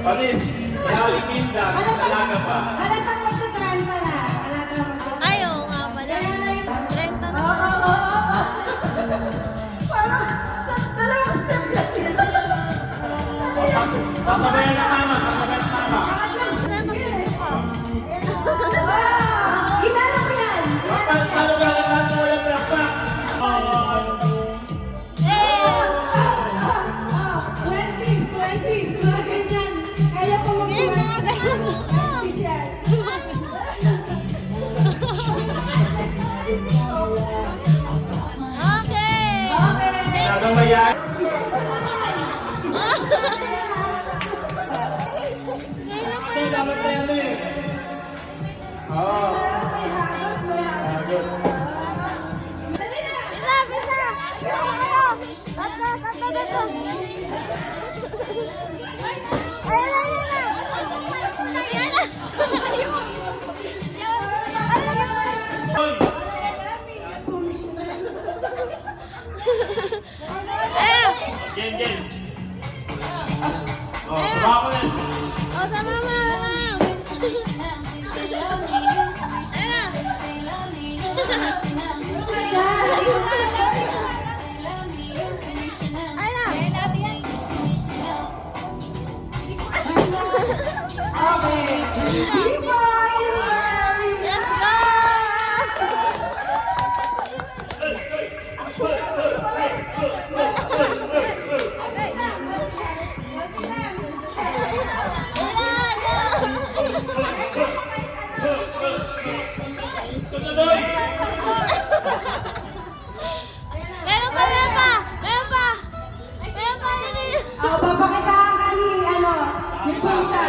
Panis. Maraming minda. Talaga pa. Halatang magsa-30 na. Halatang magsa-30. Ay, oo nga pala. 30 na. Oo. Parang dalawang step lang yun. Sasabayan na mama. Sasabayan na mama. Ilala mo yan. Paano ba naman mo yung plakpak? 20s, mga ganyan. Kaya pa Yan, mga ganyan. 20s yan. Okay. Sasabayan. Ngayon na Dapat na yan eh. Oo. Bisa. Tatlo. Ayan na. Game. Oh, bako yan. Oh, sama mo. Meron pa. Papakitaan ka ni Pusa.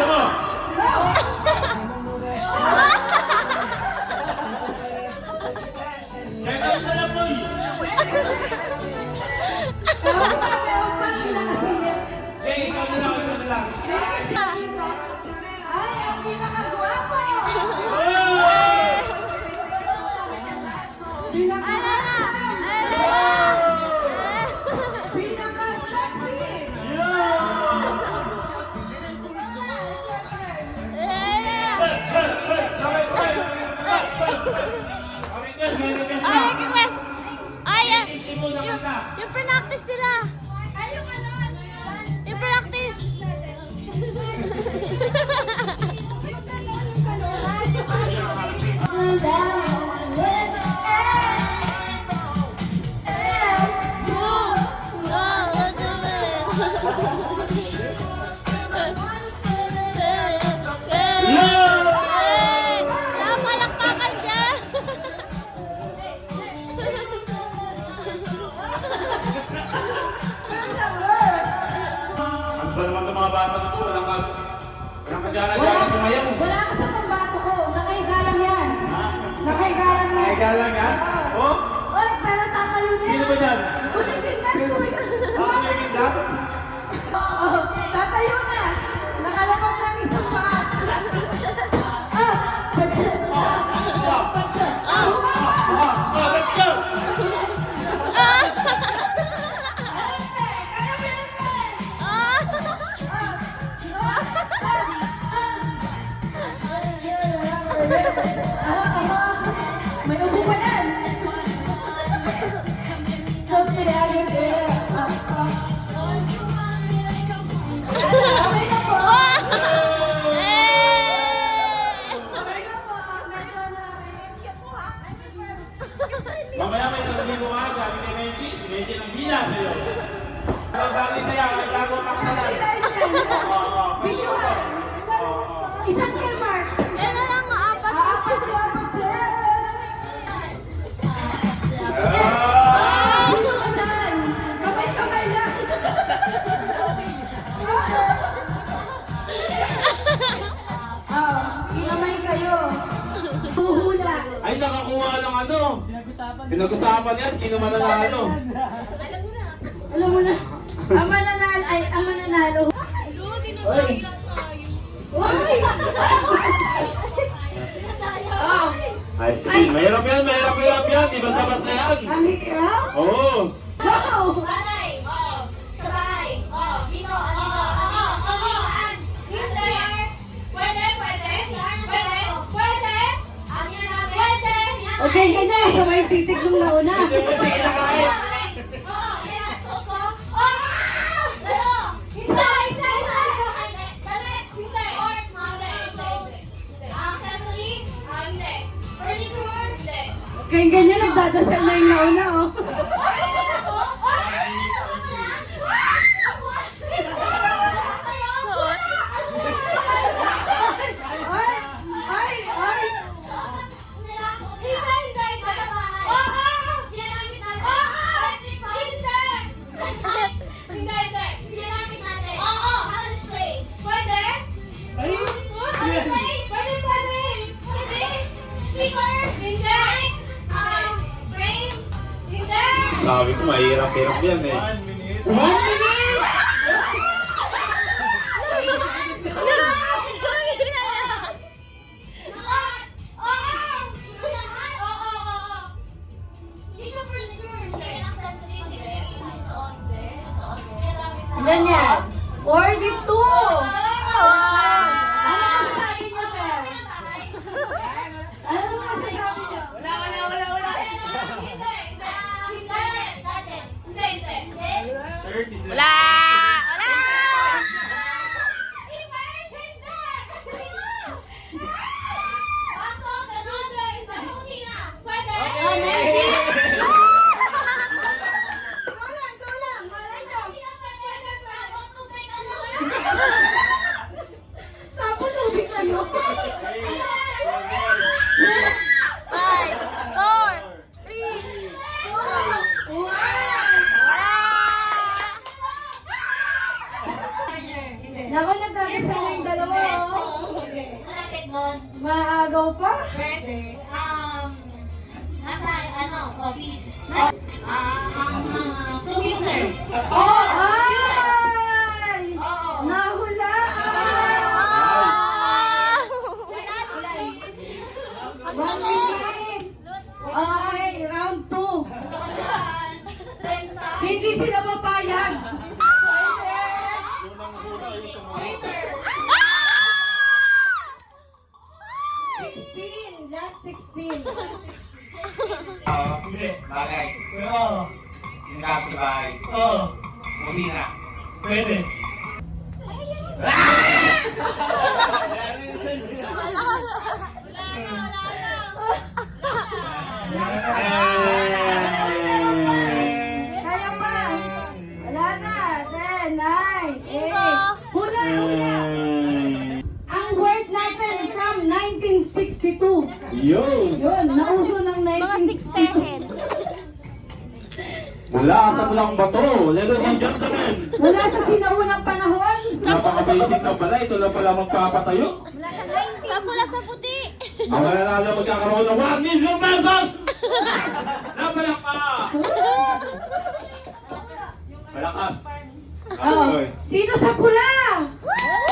Ay, ang pinakagwapo! Yung practice nila. Yung practice. Napalakpakan dyan. Ano ba naman itong mga bata ito? Walang kadyana-dyana sumayaw. Wala ka sa pambato ko. Nakahiga lang yan. Nakahiga lang yan. Nakahiga lang yan? Oh? Oy, pero tatayo na Sino ba dyan? Tumikindan. Oh, tatayo na. Nakalabang lang isang paa. Let's go! May upo pa yan. So, kaya okay na po. Mamaya may sasabihin mo aga, hindi Menchi ang hina sa'yo. Pag-bali sa'yo, nagbago paksalan. Isang Mark. Yan na lang, apat. Apat siya. Kamay-kamay lang. Kinamay kayo. Huhula. Ay, nakakuha ng ano. Pinag-usapan yan, sino mananalo. Alam mo na. Ang mananalo. Oy. Uy! Ay, mahirap yan. Di basta-basta yan. Ang hirap? Oo. Go! Balay, oh, sa bahay, oh, dito, dito, ako, saan? masama yung titig nung nauna. Hindi mo siya kinakain. Kaya ganyan, nagdadasal na yung nauna, oh. Ay! Sabi ko, mahirap-hirap yan eh. 1 minute! Ilan yan? 42! Ano masasabi niyo, sir? Ano masasabi niyo? Wala! Wala! Tapos tubig kayo. 5, 4, 3, 2, Naku, nagdadasal na yung dalawa, oh. Maagaw pa? nasa office. Computer. Oh! Ay! Nahula! One minute. Okay, round 2. Hindi sila papayag. 16, last 16. Hindi. Bagay. Oo. Yung gamit sa bahay. Oo. Kusina. Pwede. Kaya pa. Wala na. 10, 9, 8. Hula, hula. Ang word natin from 1962. Yo! Yun, nauso ng Mga 6 pehen. 1962. Mula sa Mulang Bato, ladies and gentlemen. Mula sa sinaunang panahon. Napaka-basic na pala, ito lang pala magpapatayo. Sa pula sa puti. Ang mananalo magkakaroon ng 1 million pesos! Napalak pa! Malakas! Oh. Sino sa pula?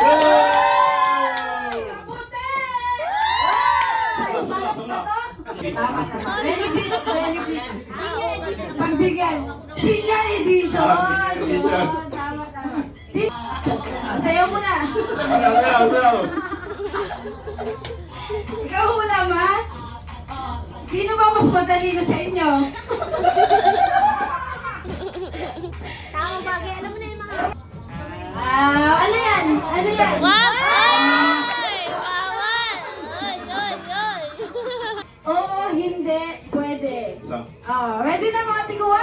Yay! Sa puti! Sula, sula. Tama, tama. Benefits, benefits. Pagbigyan. Senior edition. Yun, tama, tama. Sayaw mo na. Ayaw, ayaw. Ikaw hula, ma? Sino ba mas matalino sa inyo? Tama bagay. Alam mo na yung mga... Ano yan? Ano yan? Wow! Ay! Bawal! Oy, oy, oy! Oo, hindi, pwede. So, Ready na mga tiguwa?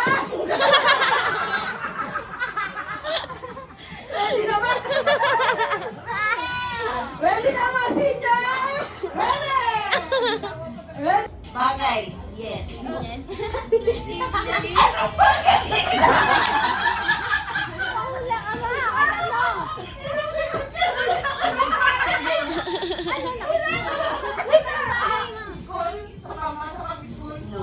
Ready na ba? Ready na mga senior? Ready! Ready? Bagay, yes. Wala ka ba? Ano? School, kasama sa pag-school. No.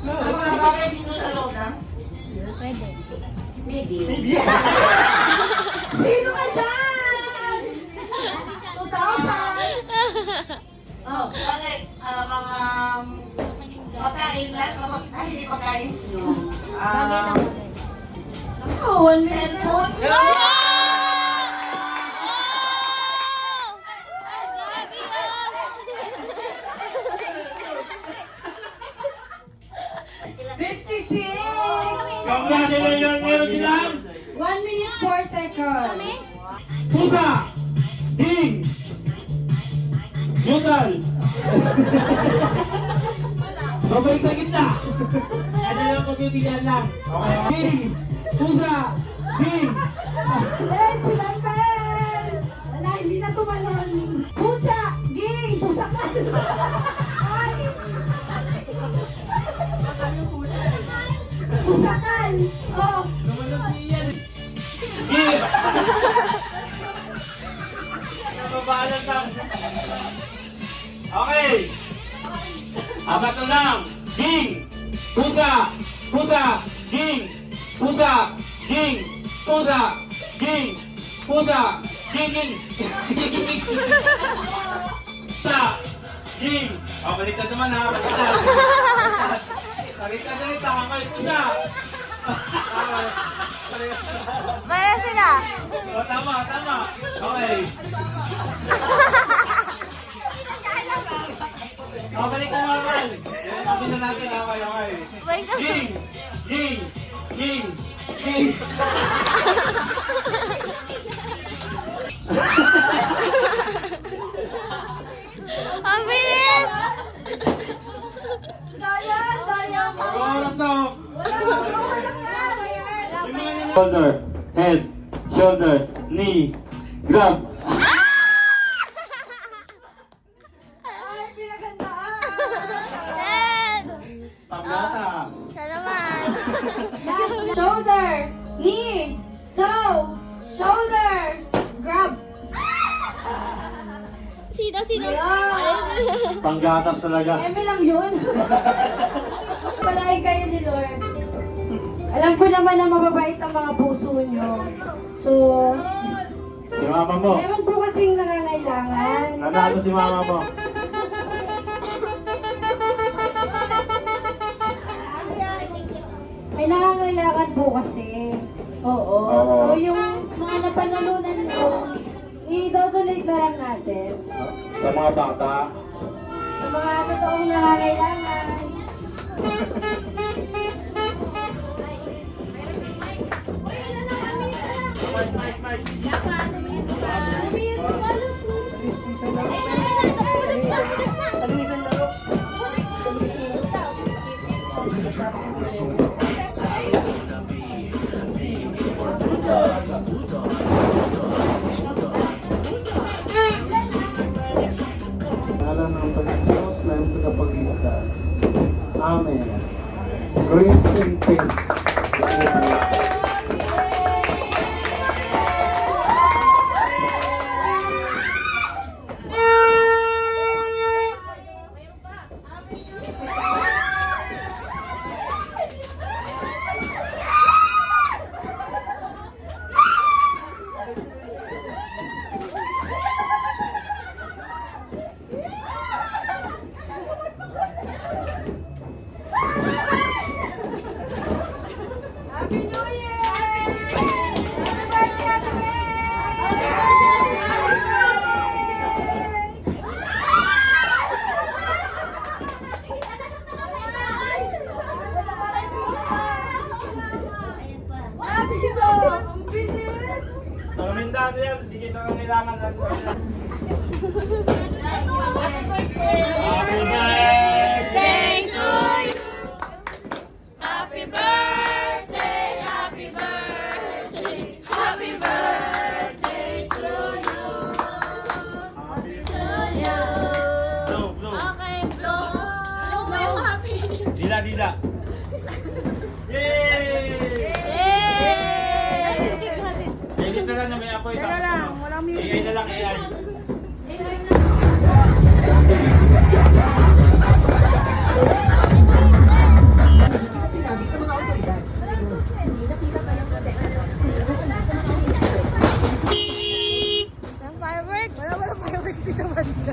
Sa mga bagay dito sa loob na? Pwede. Maybe. Sino ka dyan? 2,000. Oh, bagay, mga pagkain lang, hindi pagkain. Oh, 1 minute. Cellphone. 4 seconds. Pusa! Ding! Neutral! Babalik sa gitna! Ano lang pagbibigyan lang? Okay. Ding! Pusa! Ding! Let's Pilampel! Wala, hindi na tumalon. Pusa! Ging! Pusa ka! Ay! Pusakan! Oh! Ding! Nababalan lang. Okay! Apat na lang. Ding! Pusa! Pusa! Ding! Pusa! Ding! Pusa! Ding! Pusa! Ding! Ding! Pusa! Ding! O, baliktad naman ha. Baliktad. Baliktad na rin. Tama. Pusa! Maya sila. O, tama. Tama. Okay. O, baliktad naman. Kapisa natin. Okay, okay. Wait. Ding! Ding! Ding! Ding! Ang bilis! Dayan! Dayan! Oras na. Dayan! Shoulder, head, shoulder, knee, grab. Ay, pinagandaan! Red! Tablata. Siya naman. Last, shoulder, knee, toe, shoulder, grab. Sino? Ayan. Panggatas talaga. Eme lang yun. Palain kayo ni Lord. Alam ko naman na mababait ang mga puso nyo. So, Si mama mo. meron po kasing nangangailangan. Nanalo si mama mo. May nangangailangan po kasi. Oo. Oo. So, yung mga napanalunan mo, i-donate na lang natin. Sa mga bata. Sa mga totoong nangangailangan. Ngalan ng Panginoon na ang tagapagligtas. Amen. Grace and peace. Happy New Year! Happy birthday, Ate Happy so! Ang bilis! Sa kamindahan yan, hindi kita kailangan natin. Happy birthday to you. Happy birthday, happy birthday, happy birthday to you. To you. Blow, blow. Okay, blow. Blow mo yung happy. Dila, dila. Yay! Yay! Edit na lang na may apoy. Teka lang, walang music. AI na lang, AI. Ang fireworks? Wala fireworks dito ba dito?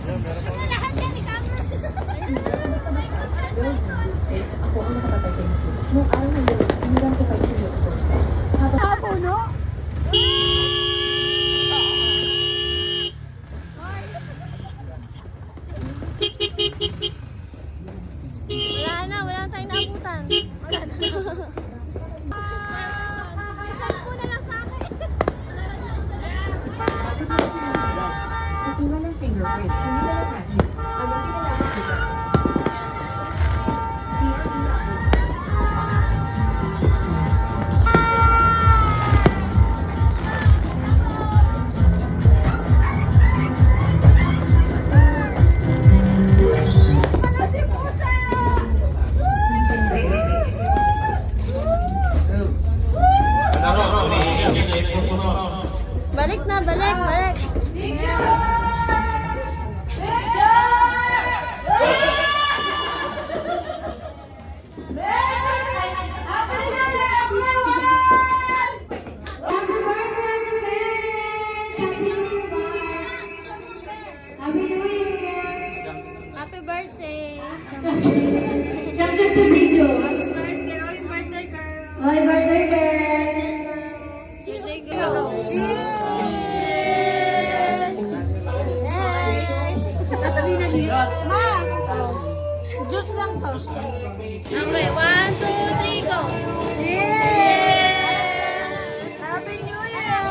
Lahat yan, i-cover. Ako ang nakapatay kay Jesus. Nung araw na yun, iniwan ko kay Jesus. Habang Puno? celebrate. Hindi na lang natin. Pag hindi na natin kita. Si Ina. Balik na, balik, balik. Happy birthday. Capture sa video. Happy birthday, girl. Birthday girl. Ma! Juice lang to. Okay, 1, 2, 3, go! Cheers! Happy New Year!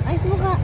Ayos mo ka.